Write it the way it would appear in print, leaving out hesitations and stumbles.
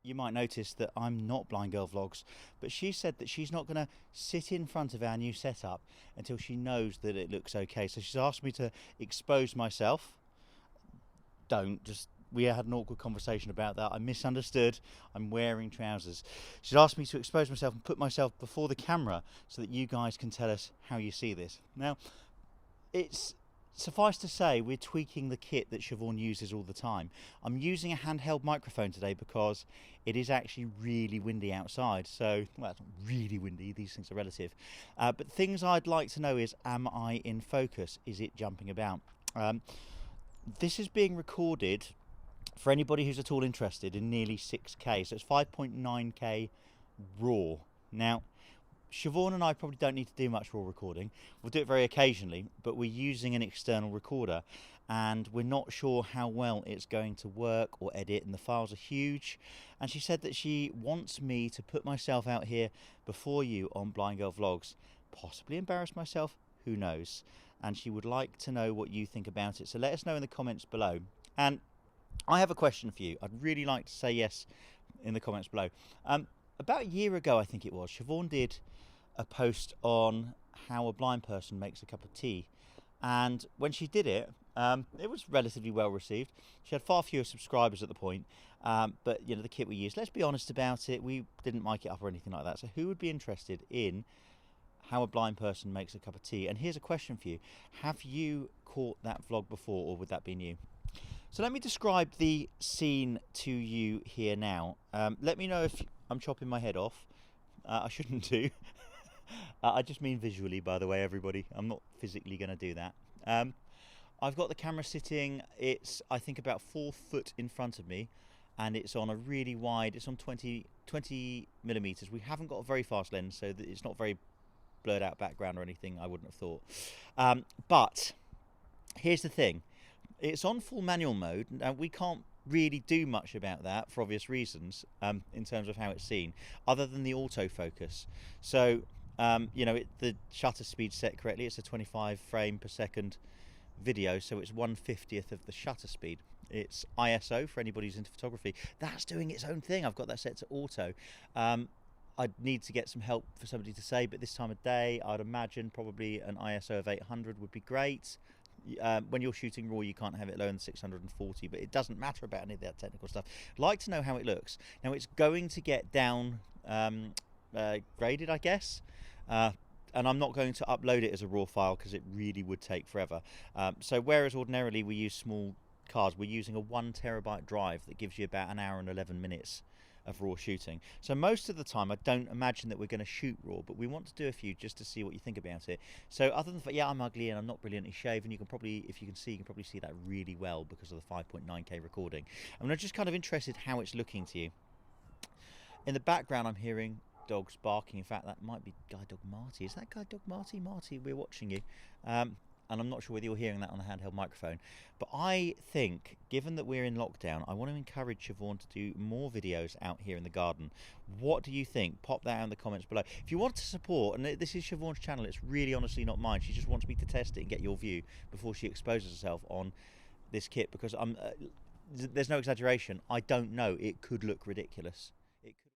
You might notice that I'm not Blind Girl Vlogs, but she said that she's not going to sit in front of our new setup until she knows that it looks okay. So she's asked me to expose myself. Don't just. We had an awkward conversation about that. I misunderstood. I'm wearing trousers. She's asked me to expose myself and put myself before the camera so that you guys can tell us how you see this. Now, it's suffice to say we're tweaking the kit that Siobhan uses all the time. I'm using a handheld microphone today because it is actually really windy outside. So, well, it's not really windy, these things are relative. But things I'd like to know is, am I in focus? Is it jumping about? This is being recorded for anybody who's at all interested in nearly 6K. So it's 5.9K raw. Now, Siobhan and I probably don't need to do much raw recording. We'll do it very occasionally, but we're using an external recorder and we're not sure how well it's going to work or edit, and the files are huge. And she said that she wants me to put myself out here before you on Blind Girl Vlogs, possibly embarrass myself, who knows. And she would like to know what you think about it. So let us know in the comments below. And I have a question for you. I'd really like to say yes in the comments below. About a year ago, I think it was, Siobhan did a post on how a blind person makes a cup of tea. And when she did it, it was relatively well received. She had far fewer subscribers at the point, but you know, the kit we used, let's be honest about it, we didn't mic it up or anything like that. So who would be interested in how a blind person makes a cup of tea? And here's a question for you. Have you caught that vlog before, or would that be new? So let me describe the scene to you here now. Let me know if I'm chopping my head off. I shouldn't do. I just mean visually, by the way, everybody. I'm not physically going to do that. I've got the camera sitting, it's I think about 4 foot in front of me, and it's on a really wide, it's on 20 millimeters. We haven't got a very fast lens, so that it's not very blurred out background or anything, I wouldn't have thought. But here's the thing. It's on full manual mode, and we can't really do much about that for obvious reasons in terms of how it's seen, other than the autofocus. So, you know, the shutter speed set correctly, it's a 25 frame per second video, so it's 1/50th of the shutter speed. It's ISO for anybody who's into photography. That's doing its own thing. I've got that set to auto. I'd need to get some help for somebody to say, but this time of day, I'd imagine probably an ISO of 800 would be great. When you're shooting raw, you can't have it lower than 640, but it doesn't matter about any of that technical stuff. I'd like to know how it looks. Now, it's going to get down graded, I guess, and I'm not going to upload it as a raw file because it really would take forever. So whereas ordinarily we use small cards, we're using a 1 terabyte drive that gives you about an hour and 11 minutes of raw shooting. So most of the time I don't imagine that we're going to shoot raw, but we want to do a few just to see what you think about it. So other than that, yeah, I'm ugly and I'm not brilliantly shaven. You can probably, if you can see, you can probably see that really well because of the 5.9K recording. And I'm just kind of interested how it's looking to you. In the background I'm hearing dogs barking. In fact, that might be Guide Dog Marty. Is that Guide Dog Marty? Marty, we're watching you. And I'm not sure whether you're hearing that on the handheld microphone. But I think, given that we're in lockdown, I want to encourage Siobhan to do more videos out here in the garden. What do you think? Pop that out in the comments below. If you want to support, and this is Siobhan's channel, it's really honestly not mine. She just wants me to test it and get your view before she exposes herself on this kit, because there's no exaggeration. I don't know. It could look ridiculous. It could